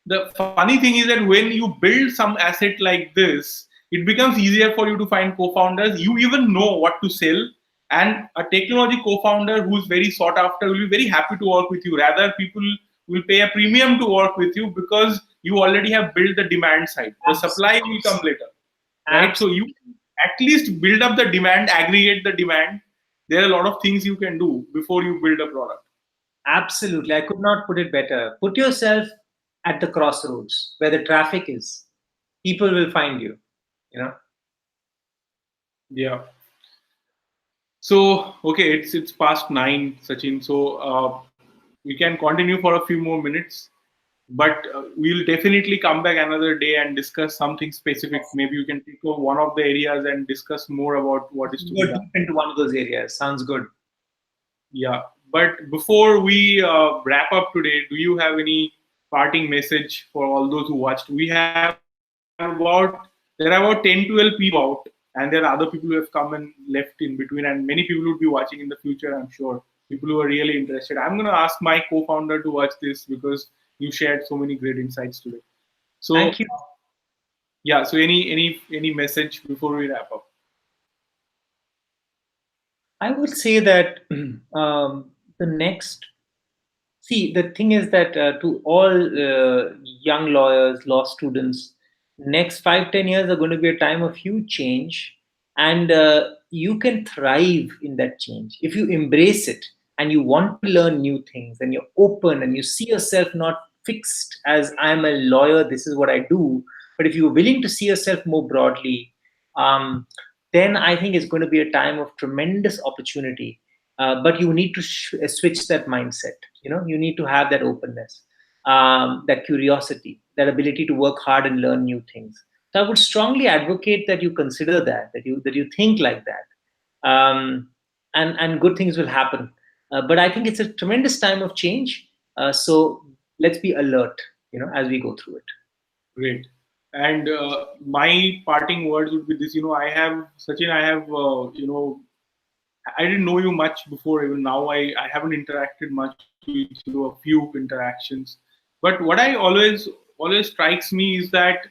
The funny thing is that when you build some asset like this, it becomes easier for you to find co-founders. You even know what to sell, and a technology co-founder who's very sought after will be very happy to work with you. Rather, people will pay a premium to work with you because you already have built the demand side. The supply will come later, right? So you at least build up the demand, aggregate the demand. There are a lot of things you can do before you build a product. Absolutely. I could not put it better. Put yourself at the crossroads where the traffic is. People will find you, you know. Yeah. So okay, it's past 9, Sachin. So we can continue for a few more minutes, but we'll definitely come back another day and discuss something specific. Maybe you can take over one of the areas and discuss more about what is to be Go done. deep into one of those areas. Sounds good. Yeah, but before we wrap up today, do you have any parting message for all those who watched? There are about 10, 12 people out, and there are other people who have come and left in between, and many people would be watching in the future, I'm sure. People who are really interested. I'm going to ask my co-founder to watch this because you shared so many great insights today. So Thank you. yeah, so any message before we wrap up? I would say that the next see, the thing is that to all young lawyers, law students, next 5, 10 years are going to be a time of huge change, and you can thrive in that change if you embrace it and you want to learn new things and you're open and you see yourself not fixed as I'm a lawyer, this is what I do, but if you're willing to see yourself more broadly, um, then I think it's going to be a time of tremendous opportunity, but you need to switch that mindset. You need to have that openness, that curiosity, that ability to work hard and learn new things. So I would strongly advocate that you consider that you think like that, and good things will happen. But I think it's a tremendous time of change. So let's be alert, as we go through it. Great. And my parting words would be this. I have Sachin. I have I didn't know you much before. Even now, I haven't interacted much with you. A few interactions, but what I always strikes me is that,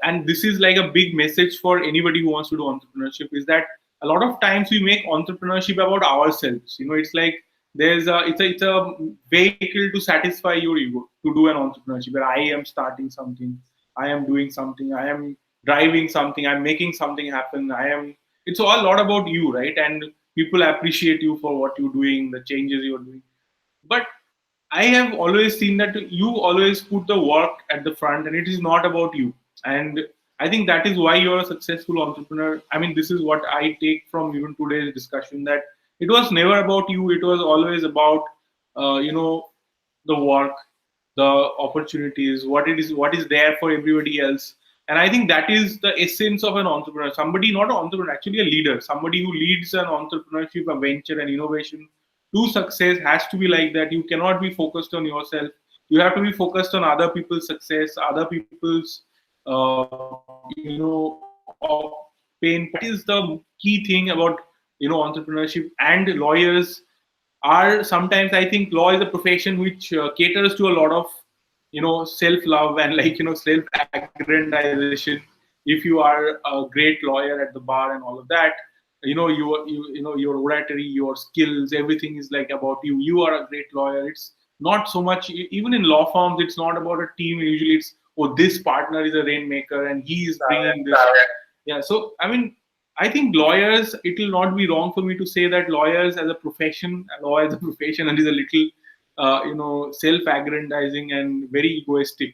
and this is like a big message for anybody who wants to do entrepreneurship, is that a lot of times we make entrepreneurship about ourselves. It's like it's a vehicle to satisfy your ego to do an entrepreneurship where I am starting something, I am doing something, I am driving something, I'm making something happen. It's all a lot about you, right? And people appreciate you for what you're doing, the changes you're doing. But I have always seen that you always put the work at the front and it is not about you. And I think that is why you're a successful entrepreneur. I mean, this is what I take from even today's discussion, that it was never about you, it was always about, the work, the opportunities, what is there for everybody else. And I think that is the essence of an entrepreneur. Somebody, not an entrepreneur, actually a leader, somebody who leads an entrepreneurship, a venture, and innovation to success has to be like that. You cannot be focused on yourself. You have to be focused on other people's success, other people's, pain. That is the key thing about entrepreneurship. And lawyers are sometimes, I think law is a profession which caters to a lot of self love and self aggrandization. If you are a great lawyer at the bar and all of that, your oratory, your skills, everything is like about you. You are a great lawyer. It's not so much, even in law firms, it's not about a team. Usually it's, oh, this partner is a rainmaker and he is bringing this. Yeah, so I mean, I think lawyers, it will not be wrong for me to say that lawyers as a profession, law as a profession, and is a little, self-aggrandizing and very egoistic,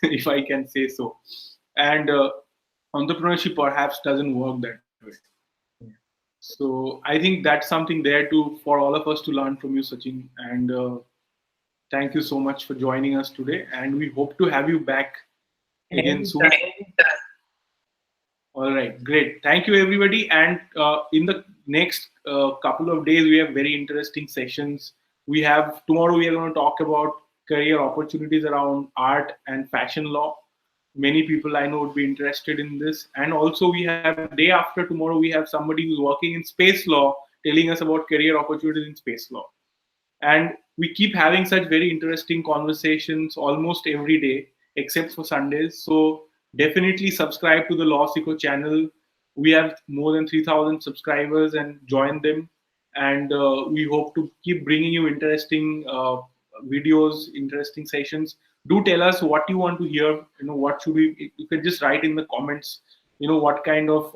if I can say so. And entrepreneurship perhaps doesn't work that way. So I think that's something there to for all of us to learn from you, Sachin. And thank you so much for joining us today. And we hope to have you back again soon. All right, great. Thank you, everybody. And in the next couple of days, we have very interesting sessions. Tomorrow, we are going to talk about career opportunities around art and fashion law. Many people I know would be interested in this. And also, we have day after tomorrow, we have somebody who's working in space law telling us about career opportunities in space law. And we keep having such very interesting conversations almost every day, except for Sundays. So definitely subscribe to the LawSikho channel. We have more than 3,000 subscribers, and join them. And we hope to keep bringing you interesting videos, interesting sessions. Do tell us what you want to hear. What should we? You can just write in the comments. What kind of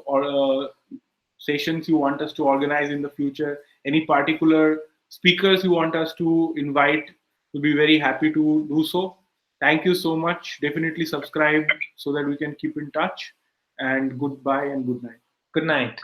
sessions you want us to organize in the future. Any particular speakers you want us to invite, we'll be very happy to do so. Thank you so much. Definitely subscribe so that we can keep in touch. And goodbye and good night. Good night.